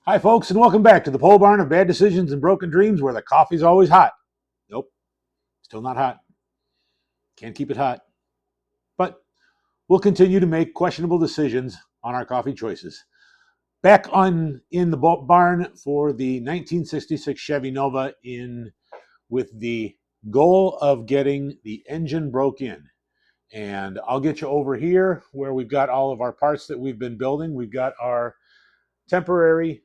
Hi, folks, and welcome back to the pole barn of bad decisions and broken dreams where the coffee's always hot. Nope, still not hot. Can't keep it hot. But we'll continue to make questionable decisions on our coffee choices. Back in the barn for the 1966 Chevy Nova with the goal of getting the engine broke in. And I'll get you over here where we've got all of our parts that we've been building. We've got our temporary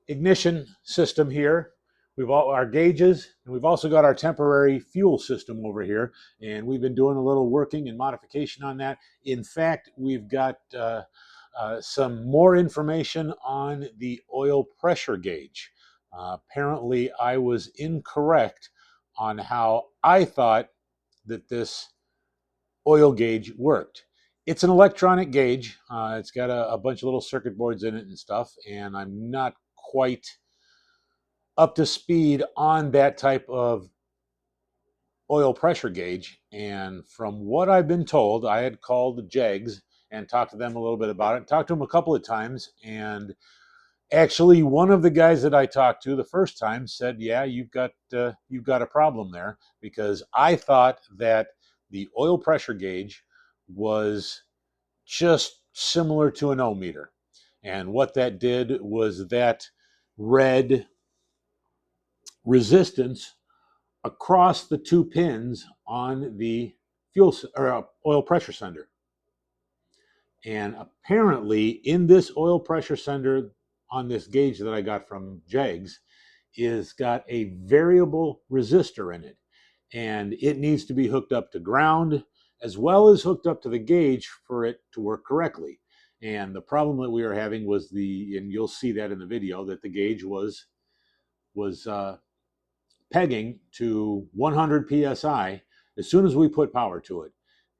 ignition system here. We've all our gauges, and we've also got our temporary fuel system over here. And we've been doing a little working and modification on that. In fact, we've got some more information on the oil pressure gauge. Apparently, I was incorrect on how I thought that this oil gauge worked. It's an electronic gauge. It's got a bunch of little circuit boards in it and stuff, and I'm not quite up to speed on that type of oil pressure gauge. And from what I've been told, I had called the Jegs and talked to them a little bit about it. Talked to them a couple of times, and actually, one of the guys that I talked to the first time said, "Yeah, you've got a problem there," because I thought that the oil pressure gauge was just similar to an ohmmeter, and what that did was that read resistance across the two pins on the fuel or oil pressure sender. And apparently, in this oil pressure sender on this gauge that I got from Jegs, is got a variable resistor in it, and it needs to be hooked up to ground as well as hooked up to the gauge for it to work correctly. And the problem that we were having was and you'll see that in the video, that the gauge was pegging to 100 PSI as soon as we put power to it.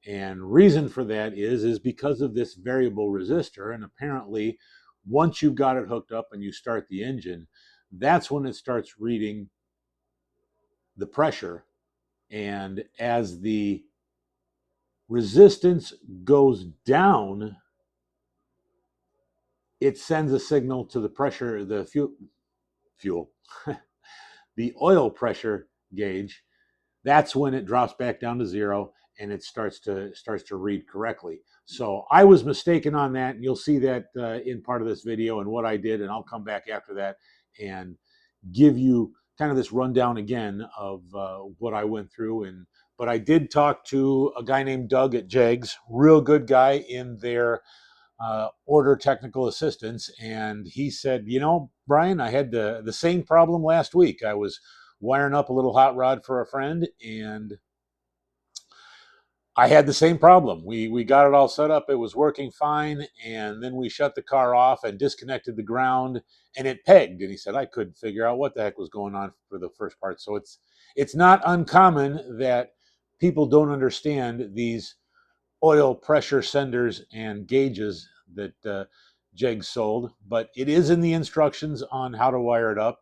And reason for that is because of this variable resistor. And apparently, once you've got it hooked up and you start the engine, that's when it starts reading the pressure. And as the resistance goes down, it sends a signal to the pressure, the fuel, the oil pressure gauge. That's when it drops back down to zero and it starts to read correctly. So I was mistaken on that, and you'll see that in part of this video and what I did, and I'll come back after that and give you kind of this rundown again of what I went through. But I did talk to a guy named Doug at Jegs, real good guy in their order technical assistance, and he said, Brian, I had the same problem last week. I was wiring up a little hot rod for a friend, and I had the same problem. We got it all set up. It was working fine. And then we shut the car off and disconnected the ground, and it pegged. And he said, I couldn't figure out what the heck was going on for the first part. So it's not uncommon that people don't understand these oil pressure senders and gauges that Jeg sold, but it is in the instructions on how to wire it up.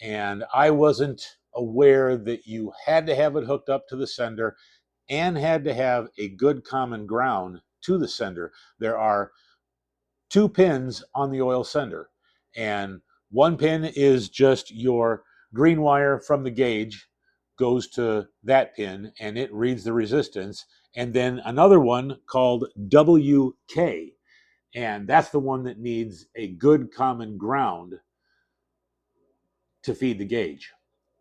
And I wasn't aware that you had to have it hooked up to the sender and had to have a good common ground to the sender. There are two pins on the oil sender, and one pin is just your green wire from the gauge goes to that pin and it reads the resistance, and then another one called WK, and that's the one that needs a good common ground to feed the gauge.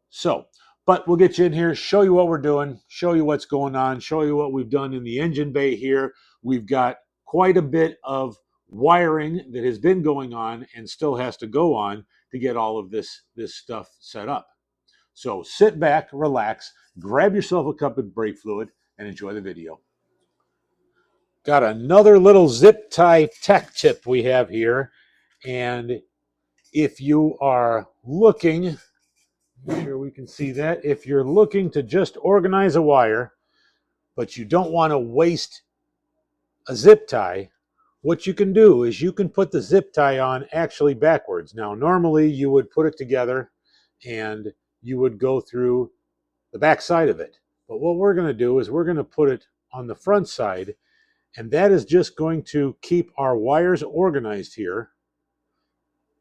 So, but we'll get you in here, show you what we're doing, show you what's going on, show you what we've done in the engine bay here. We've got quite a bit of wiring that has been going on and still has to go on to get all of this stuff set up. So sit back, relax, grab yourself a cup of brake fluid, and enjoy the video. Got another little zip tie tech tip we have here. And if you are looking, make sure we can see that. If you're looking to just organize a wire, but you don't want to waste a zip tie, what you can do is you can put the zip tie on actually backwards. Now, normally you would put it together and you would go through the back side of it. But what we're going to do is we're going to put it on the front side, and that is just going to keep our wires organized here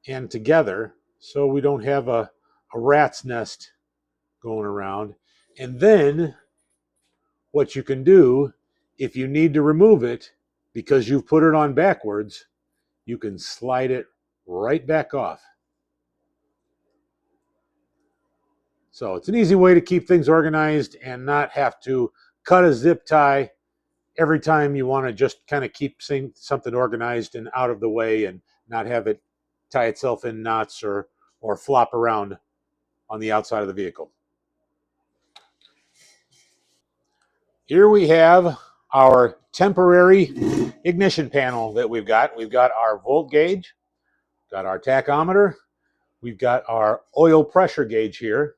and together so we don't have a rat's nest going around. And then what you can do, if you need to remove it because you've put it on backwards, you can slide it right back off. So it's an easy way to keep things organized and not have to cut a zip tie every time you want to just kind of keep something organized and out of the way and not have it tie itself in knots or flop around on the outside of the vehicle. Here we have our temporary ignition panel that we've got. We've got our volt gauge, got our tachometer, we've got our oil pressure gauge here,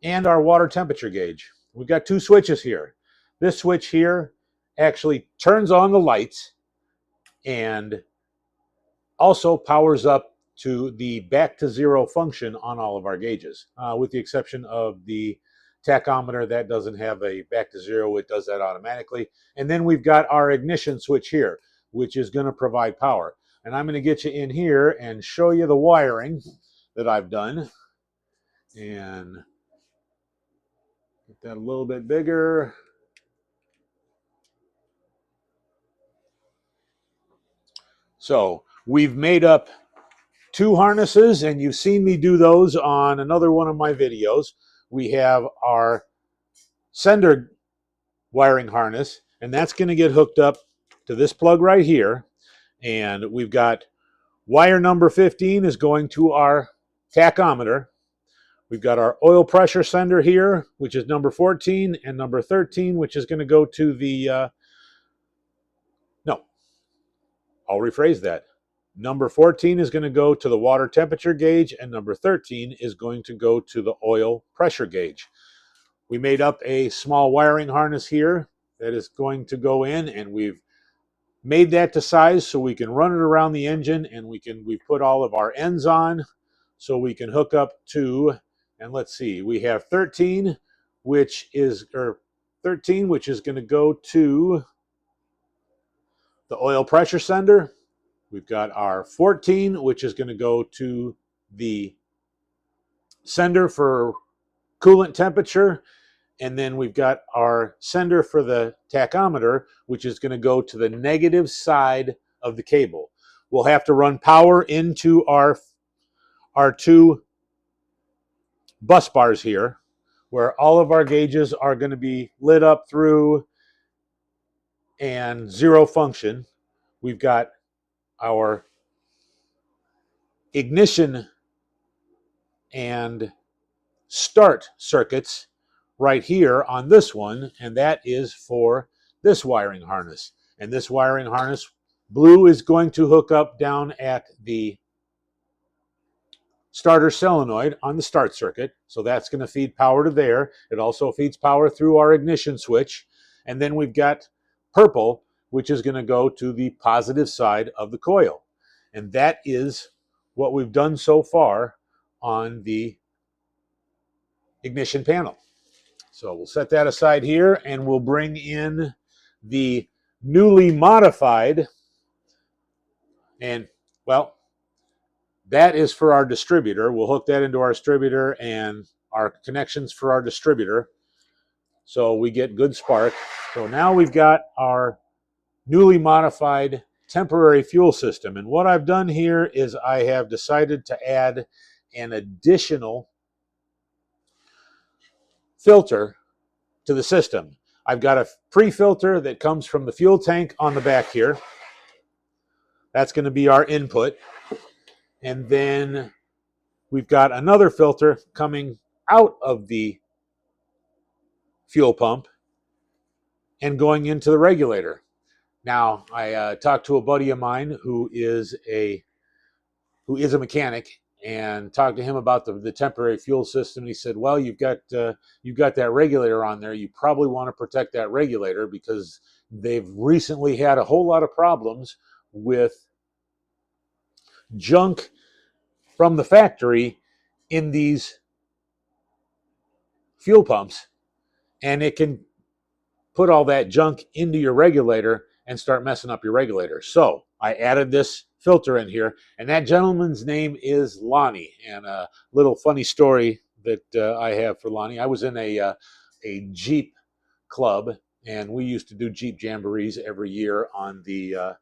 and our water temperature gauge. We've got two switches here. This switch here actually turns on the lights and also powers up to the back to zero function on all of our gauges, with the exception of the tachometer that doesn't have a back to zero. It does that automatically. And then we've got our ignition switch here, which is going to provide power. And I'm going to get you in here and show you the wiring that I've done. And get that a little bit bigger. So we've made up two harnesses, and you've seen me do those on another one of my videos. We have our sender wiring harness, and that's going to get hooked up to this plug right here. And we've got wire number 15 is going to our tachometer. We've got our oil pressure sender here, which is number 14, and number 13, which is going to go to the, no, I'll rephrase that. Number 14 is going to go to the water temperature gauge, and number 13 is going to go to the oil pressure gauge. We made up a small wiring harness here that is going to go in, and we've made that to size so we can run it around the engine, and we've put all of our ends on so we can hook up to, and let's see, we have 13, which is going to go to the oil pressure sender. We've got our 14, which is going to go to the sender for coolant temperature. And then we've got our sender for the tachometer, which is going to go to the negative side of the cable. We'll have to run power into our two bus bars here, where all of our gauges are going to be lit up through and zero function. We've got our ignition and start circuits right here on this one, and that is for this wiring harness. And this wiring harness, blue is going to hook up down at the starter solenoid on the start circuit, so that's going to feed power to there. It also feeds power through our ignition switch. And then we've got purple, which is going to go to the positive side of the coil. And that is what we've done so far on the ignition panel. So we'll set that aside here, and we'll bring in the newly modified, and well, that is for our distributor. We'll hook that into our distributor and our connections for our distributor so we get good spark. So now we've got our newly modified temporary fuel system. And what I've done here is I have decided to add an additional filter to the system. I've got a pre-filter that comes from the fuel tank on the back here. That's going to be our input. And then we've got another filter coming out of the fuel pump and going into the regulator. Now, I talked to a buddy of mine who is a mechanic, and talked to him about the temporary fuel system. He said, well, you've got that regulator on there. You probably want to protect that regulator because they've recently had a whole lot of problems with junk from the factory in these fuel pumps, and it can put all that junk into your regulator and start messing up your regulator. So I added this filter in here, and that gentleman's name is Lonnie. And a little funny story that I have for Lonnie. I was in a Jeep club, and we used to do Jeep jamborees every year on the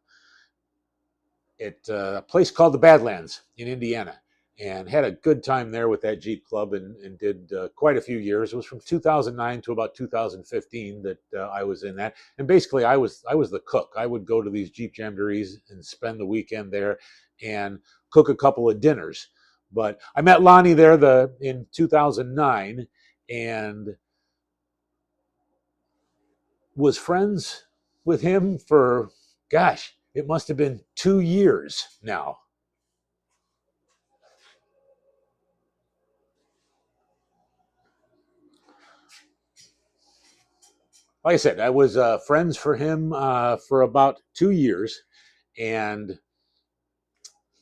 at a place called the Badlands in Indiana, and had a good time there with that Jeep club, and did quite a few years. It was from 2009 to about 2015 that I was in that, and basically I was the cook. I would go to these Jeep jamborees and spend the weekend there, and cook a couple of dinners. But I met Lonnie there in 2009, and was friends with him for, gosh, it must have been 2 years now. Like I said, I was friends for him for about 2 years. And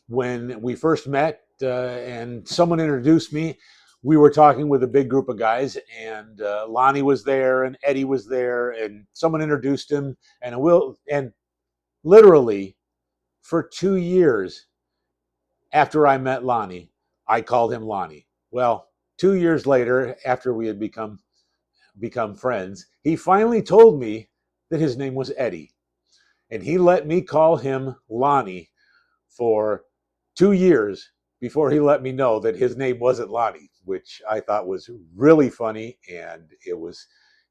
when we first met and someone introduced me, we were talking with a big group of guys, and Lonnie was there, and Eddie was there, and someone introduced him, and literally for 2 years after I met Lonnie, I called him Lonnie. Well, 2 years later, after we had become friends, he finally told me that his name was Eddie, and he let me call him Lonnie for 2 years before he let me know that his name wasn't Lonnie, which I thought was really funny. And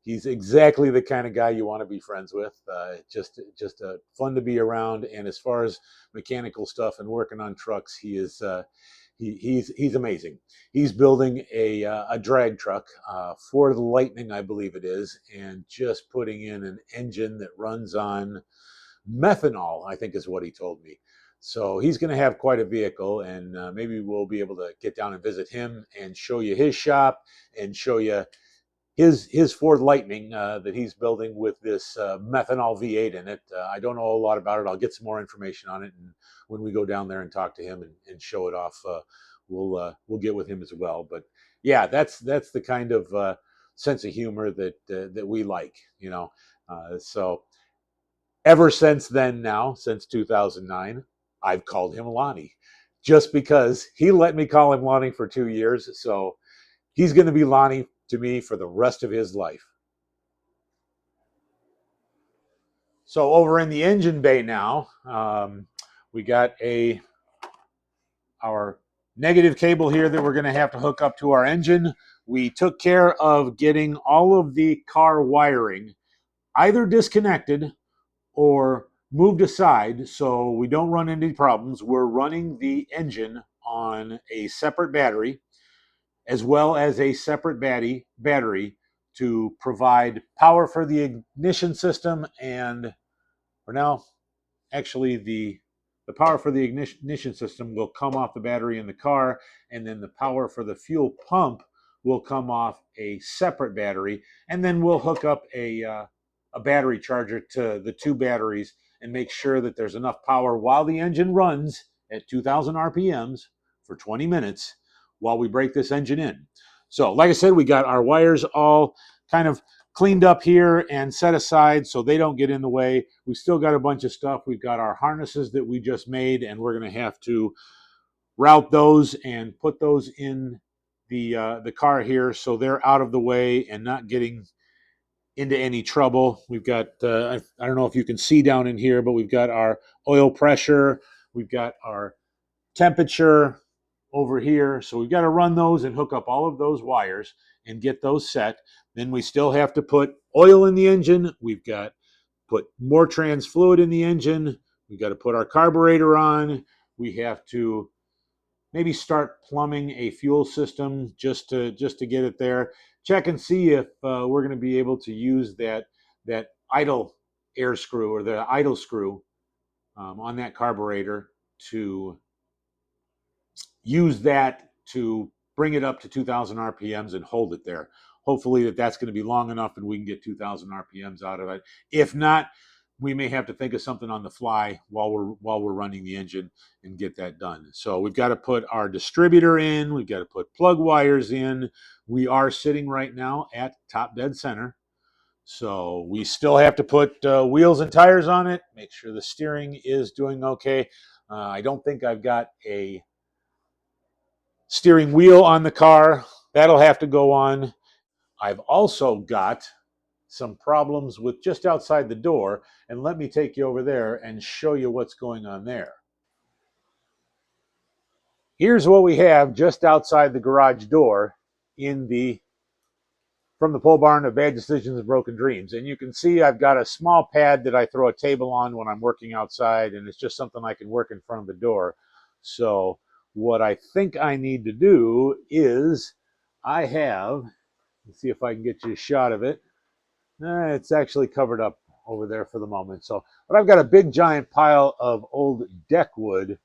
he's exactly the kind of guy you want to be friends with. Just fun to be around. And as far as mechanical stuff and working on trucks, he's amazing. He's building a drag truck for the Lightning, I believe it is, and just putting in an engine that runs on methanol, I think is what he told me. So he's going to have quite a vehicle, and maybe we'll be able to get down and visit him and show you his shop and show you his Ford Lightning that he's building with this methanol V8 in it. I don't know a lot about it. I'll get some more information on it, and when we go down there and talk to him and show it off, we'll get with him as well. But yeah, that's the kind of sense of humor that we like, you know. So ever since then, now since 2009, I've called him Lonnie, just because he let me call him Lonnie for 2 years. So he's going to be Lonnie to me for the rest of his life. So over in the engine bay now, we got our negative cable here that we're going to have to hook up to our engine. We took care of getting all of the car wiring either disconnected or moved aside so we don't run into problems. We're running the engine on a separate battery, as well as a separate battery to provide power for the ignition system. And for now, actually the power for the ignition system will come off the battery in the car, and then the power for the fuel pump will come off a separate battery, and then we'll hook up a battery charger to the two batteries and make sure that there's enough power while the engine runs at 2,000 RPMs for 20 minutes while we break this engine in. So, like I said, we got our wires all kind of cleaned up here and set aside so they don't get in the way. We still got a bunch of stuff. We've got our harnesses that we just made, and we're going to have to route those and put those in the car here so they're out of the way and not getting into any trouble. We've got I don't know if you can see down in here, but we've got our oil pressure, we've got our temperature over here. So we've got to run those and hook up all of those wires and get those set. Then we still have to put oil in the engine. We've got put more trans fluid in the engine. We've got to put our carburetor on. We have to maybe start plumbing a fuel system just to get it there. Check and see if we're going to be able to use that idle air screw or the idle screw on that carburetor to use that to bring it up to 2,000 RPMs and hold it there. Hopefully that's going to be long enough and we can get 2,000 RPMs out of it. If not, we may have to think of something on the fly while we're running the engine and get that done. So we've got to put our distributor in. We've got to put plug wires in. We are sitting right now at top dead center. So we still have to put wheels and tires on it, make sure the steering is doing okay. I don't think I've got a steering wheel on the car. That'll have to go on. I've also got some problems with just outside the door, and let me take you over there and show you what's going on there. Here's what we have just outside the garage door in the From the Pole Barn of Bad Decisions and Broken Dreams. And you can see I've got a small pad that I throw a table on when I'm working outside, and it's just something I can work in front of the door. So what I think I need to do is let's see if I can get you a shot of it. It's actually covered up over there for the moment. But I've got a big giant pile of old deck wood,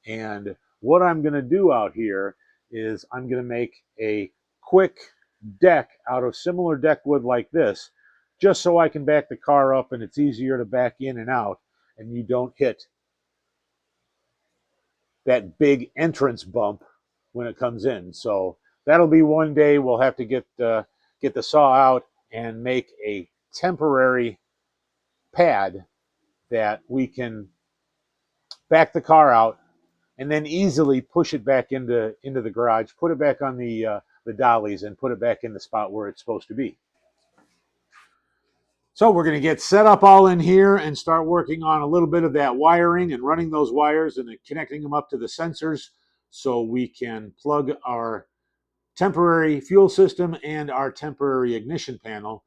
and what I'm going to do out here is I'm going to make a quick deck out of similar deck wood like this, just so I can back the car up and it's easier to back in and out, and you don't hit that big entrance bump when it comes in. So that'll be one day. We'll have to get the saw out and make a temporary pad that we can back the car out and then easily push it back into the garage, put it back on the dollies, and put it back in the spot where it's supposed to be. So we're going to get set up all in here and start working on a little bit of that wiring and running those wires and connecting them up to the sensors so we can plug our temporary fuel system and our temporary ignition panel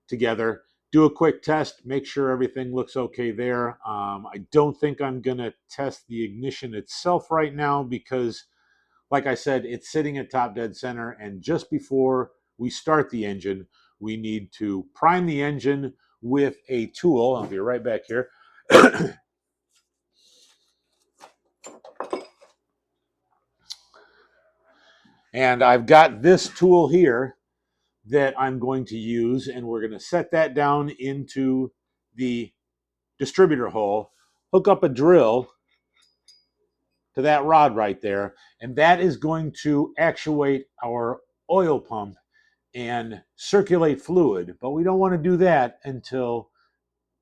together. Do a quick test, make sure everything looks okay there. I don't think I'm going to test the ignition itself right now because, like I said, it's sitting at top dead center, and just before we start the engine, we need to prime the engine with a tool. I'll be right back here. And I've got this tool here that I'm going to use, and we're going to set that down into the distributor hole, hook up a drill to that rod right there, and that is going to actuate our oil pump and circulate fluid. But we don't want to do that until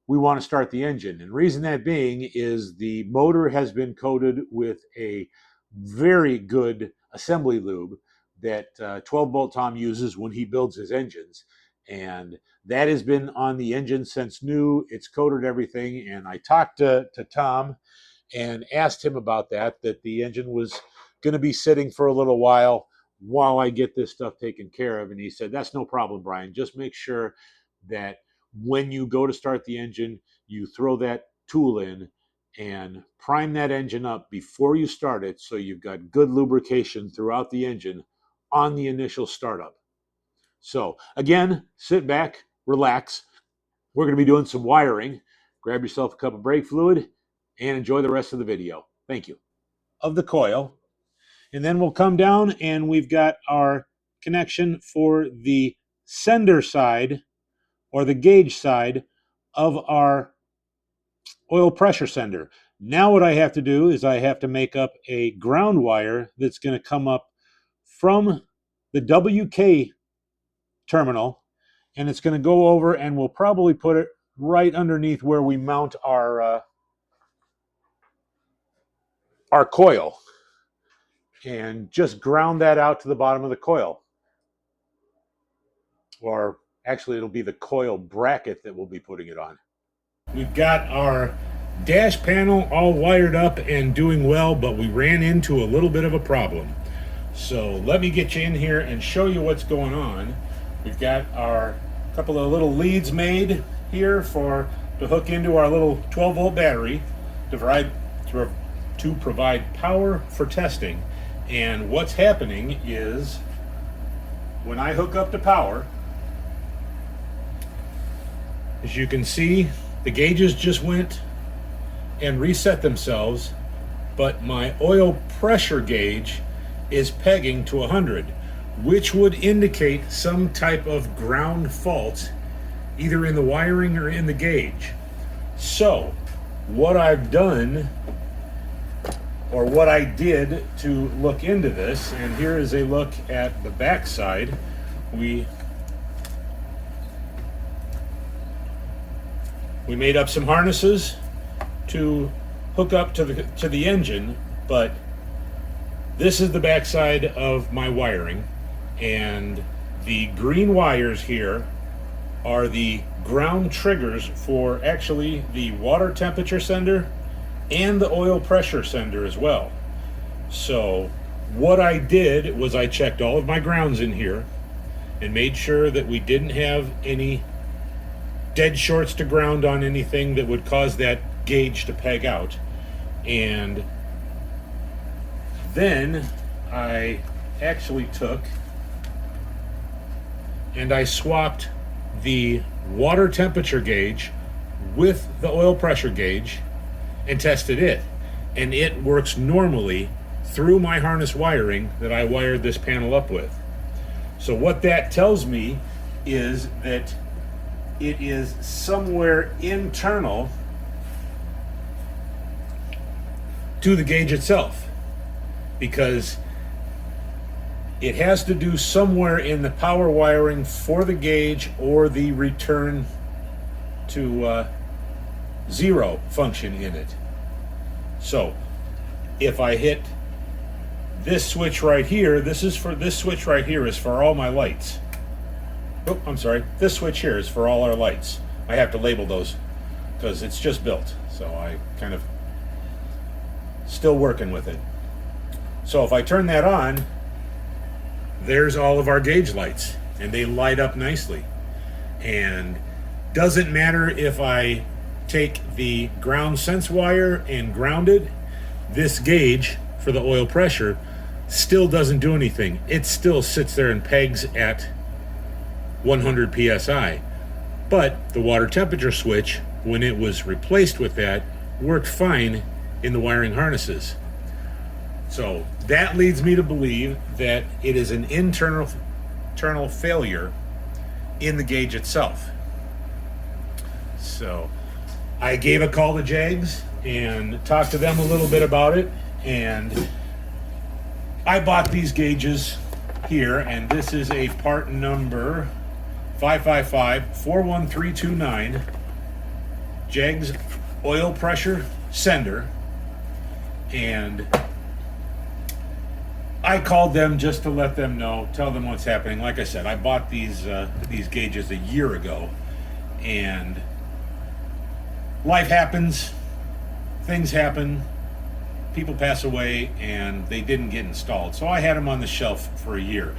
we want to start the engine. And the reason that being is the motor has been coated with a very good assembly lube that 12-bolt Tom uses when he builds his engines. And that has been on the engine since new. It's coated everything. And I talked to Tom and asked him about that the engine was going to be sitting for a little while I get this stuff taken care of. And he said, that's no problem, Brian. Just make sure that when you go to start the engine, you throw that tool in and prime that engine up before you start it so you've got good lubrication throughout the engine on the initial startup. So again, sit back, relax. We're going to be doing some wiring. Grab yourself a cup of brake fluid and enjoy the rest of the video. Thank you. Of the coil. And then we'll come down and we've got our connection for the sender side or the gauge side of our oil pressure sender. Now what I have to do is I have to make up a ground wire that's going to come up from the WK terminal, and it's going to go over, and we'll probably put it right underneath where we mount our coil, and just ground that out to the bottom of the coil. Or actually, it'll be the coil bracket that we'll be putting it on. We've got our dash panel all wired up and doing well, but we ran into a little bit of a problem. So let me get you in here and show you what's going on. We've got our couple of little leads made here to hook into our little 12-volt battery to provide power for testing. And what's happening is when I hook up to power, as you can see, the gauges just went and reset themselves, but my oil pressure gauge is pegging to 100, which would indicate some type of ground fault either in the wiring or in the gauge. So what I've done, or what I did to look into this, and here is a look at the back side. We We made up some harnesses to hook up to the engine, but this is the backside of my wiring, and the green wires here are the ground triggers for actually the water temperature sender and the oil pressure sender as well. So what I did was I checked all of my grounds in here and made sure that we didn't have any dead shorts to ground on anything that would cause that gauge to peg out. And then I actually took and I swapped the water temperature gauge with the oil pressure gauge and tested it, and it works normally through my harness wiring that I wired this panel up with. So what that tells me is that it is somewhere internal to the gauge itself, because it has to do somewhere in the power wiring for the gauge or the return to zero function in it. So if I hit this switch right here, this switch right here is for all my lights. Oh, I'm sorry. This switch here is for all our lights. I have to label those because it's just built. So I kind of still working with it. So if I turn that on, there's all of our gauge lights, and they light up nicely. And doesn't matter if I take the ground sense wire and ground it, this gauge for the oil pressure still doesn't do anything. It still sits there and pegs at 100 PSI. But the water temperature switch, when it was replaced with that, worked fine in the wiring harnesses. So that leads me to believe that it is an internal failure in the gauge itself. So I gave a call to Jegs and talked to them a little bit about it, and I bought these gauges here, and this is a part number 555-41329 Jegs oil pressure sender. And I called them just to let them know, tell them what's happening. Like I said, I bought these gauges a year ago, and life happens, things happen, people pass away, and they didn't get installed. So I had them on the shelf for a year.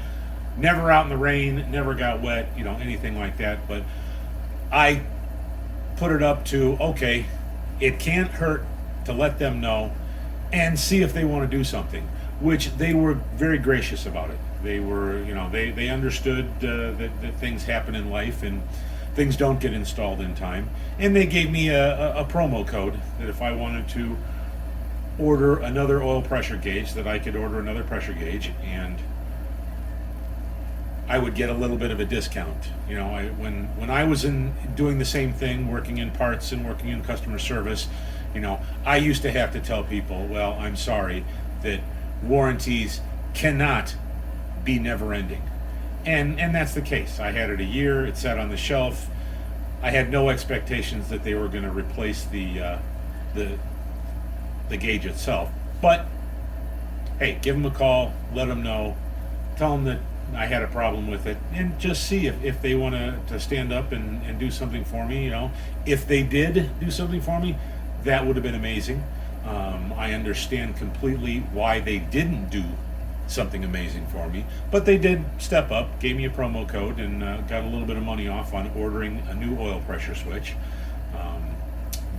Never out in the rain, never got wet, anything like that. But I put it up to, okay, it can't hurt to let them know and see if they want to do something, which they were very gracious about it. They were, they understood that things happen in life and things don't get installed in time. And they gave me a promo code that if I wanted to order another oil pressure gauge, that I could order another pressure gauge and I would get a little bit of a discount. When I was doing the same thing, working in parts and working in customer service, I used to have to tell people, well, I'm sorry, that warranties cannot be never ending. And that's the case. I had it a year, it sat on the shelf. I had no expectations that they were going to replace the gauge itself. But hey, give them a call, let them know, tell them that I had a problem with it, and just see if they want to stand up and do something for me. If they did do something for me, that would have been amazing. I understand completely why they didn't do something amazing for me, but they did step up, gave me a promo code, and got a little bit of money off on ordering a new oil pressure switch.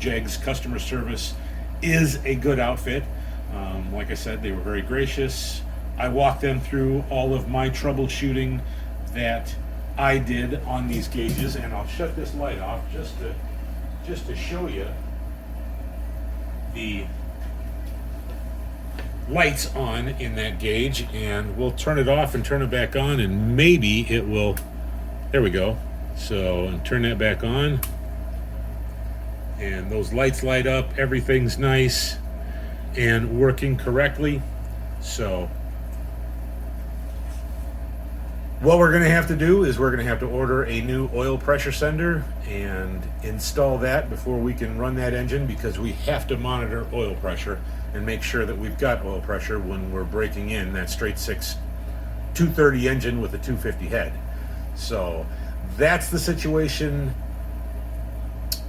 Jegs customer service is a good outfit. Like I said, they were very gracious. I walked them through all of my troubleshooting that I did on these gauges, and I'll shut this light off just to show you the lights on in that gauge, and we'll turn it off and turn it back on, and maybe it will. There we go. So turn that back on, and those lights light up. Everything's nice and working correctly. So What we're going to have to do is we're going to have to order a new oil pressure sender and install that before we can run that engine, because we have to monitor oil pressure and make sure that we've got oil pressure when we're breaking in that straight six 230 engine with a 250 head. So that's the situation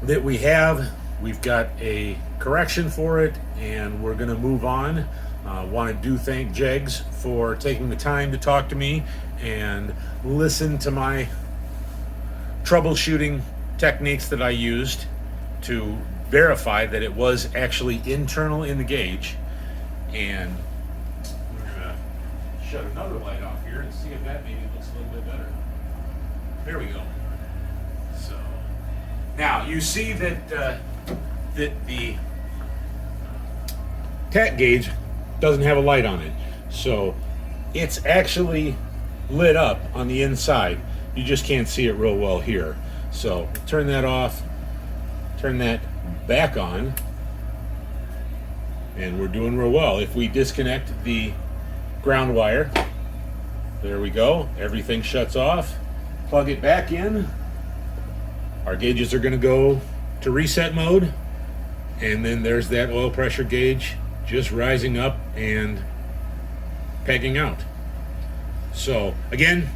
that we have. We've got a correction for it, and we're going to move on. Want to thank Jegs for taking the time to talk to me and listen to my troubleshooting techniques that I used to verify that it was actually internal in the gauge. And we're going to shut another light off here and see if that maybe looks a little bit better. There we go. So now you see that that the cat gauge doesn't have a light on it, so it's actually lit up on the inside. You just can't see it real well here. So turn that off, turn that back on, and we're doing real well. If we disconnect the ground wire, there we go, everything shuts off. Plug it back in, our gauges are going to go to reset mode, and then there's that oil pressure gauge just rising up and pegging out. So again,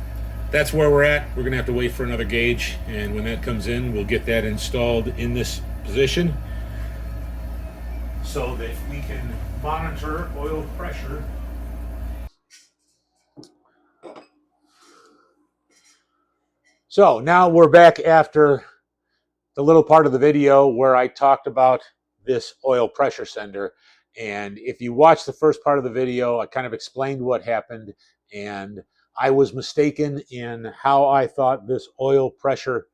that's where we're at. We're gonna have to wait for another gauge, and when that comes in, we'll get that installed in this position so that we can monitor oil pressure. So now we're back after the little part of the video where I talked about this oil pressure sender. And if you watch the first part of the video, I kind of explained what happened, and I was mistaken in how I thought this oil pressure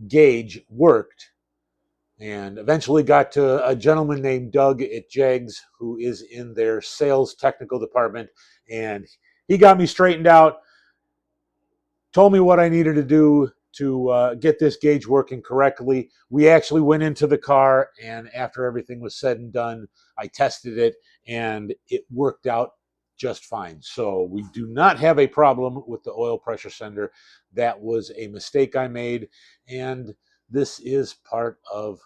gauge worked, and eventually got to a gentleman named Doug at Jegs, who is in their sales technical department, and he got me straightened out, told me what I needed to do to get this gauge working correctly. We actually went into the car, and after everything was said and done, I tested it, and it worked out just fine. So we do not have a problem with the oil pressure sender. That was a mistake I made, and this is part of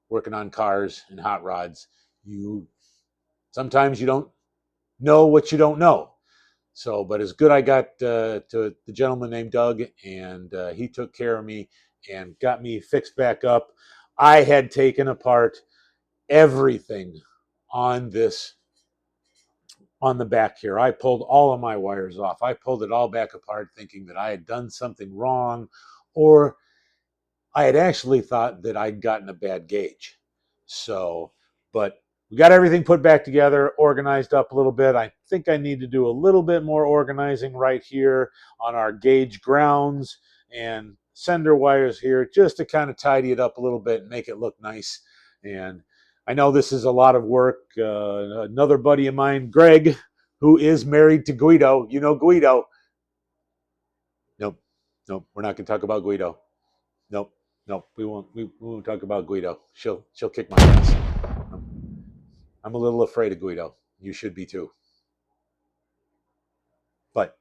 working on cars and hot rods. Sometimes you don't know what you don't know. So, but it's good I got to the gentleman named Doug, and he took care of me and got me fixed back up. I had taken apart everything on the back here. I pulled all of my wires off. I pulled it all back apart thinking that I had done something wrong, or I had actually thought that I'd gotten a bad gauge. So, but we got everything put back together, organized up a little bit. I think I need to do a little bit more organizing right here on our gauge grounds and sender wires here, just to kind of tidy it up a little bit and make it look nice. And I know this is a lot of work. Another buddy of mine, Greg, who is married to Guido. You know Guido. Nope, nope, we're not going to talk about Guido. Nope. No, we won't. We won't talk about Guido. She'll kick my ass. I'm a little afraid of Guido. You should be too. But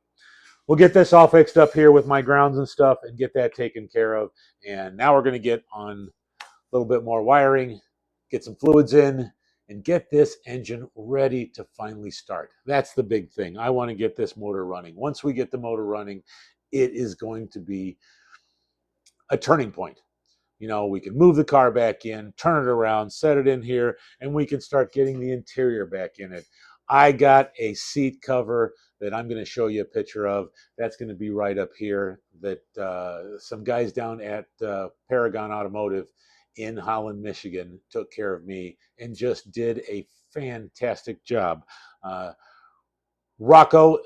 we'll get this all fixed up here with my grounds and stuff and get that taken care of. And now we're going to get on a little bit more wiring, get some fluids in, and get this engine ready to finally start. That's the big thing. I want to get this motor running. Once we get the motor running, it is going to be a turning point. You know, we can move the car back in, turn it around, set it in here, and we can start getting the interior back in it. I got a seat cover that I'm going to show you a picture of. That's going to be right up here, that some guys down at Paragon Automotive in Holland, Michigan took care of me and just did a fantastic job. Rocco,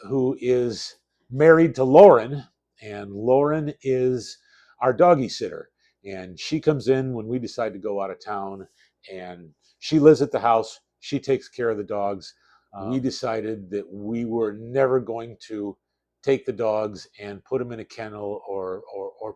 who is married to Lauren, and Lauren is our doggy sitter. And she comes in when we decide to go out of town, and she lives at the house. She takes care of the dogs. We decided that we were never going to take the dogs and put them in a kennel or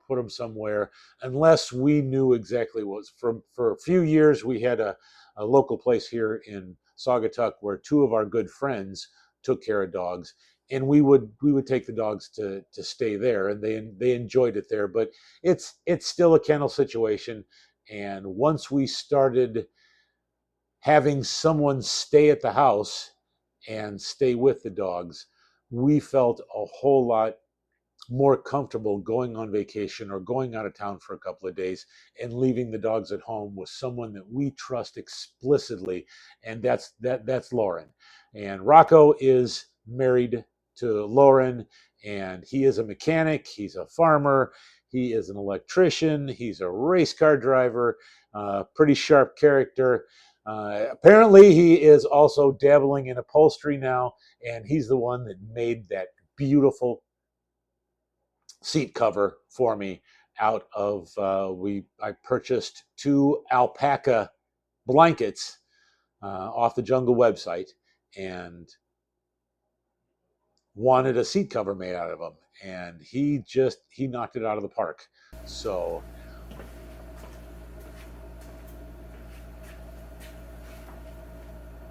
put them somewhere unless we knew exactly what was. For a few years, we had a local place here in Saugatuck where two of our good friends took care of dogs, and we would take the dogs to stay there, and they enjoyed it there. But it's still a kennel situation, and once we started having someone stay at the house and stay with the dogs, we felt a whole lot more comfortable going on vacation or going out of town for a couple of days and leaving the dogs at home with someone that we trust explicitly, and that's Lauren. And Rocco is married to Lauren, and he is a mechanic, he's a farmer, he is an electrician, he's a race car driver, pretty sharp character. Apparently he is also dabbling in upholstery now, and he's the one that made that beautiful seat cover for me out of I purchased 2 alpaca blankets off the Jungle website and wanted a seat cover made out of them, and he knocked it out of the park. So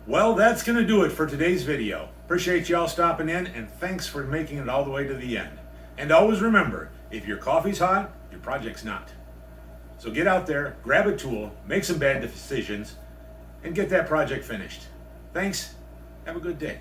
well, that's going to do it for today's video. Appreciate y'all stopping in, and thanks for making it all the way to the end. And always remember, if your coffee's hot, your project's not. So get out there, grab a tool, make some bad decisions, and get that project finished. Thanks. Have a good day.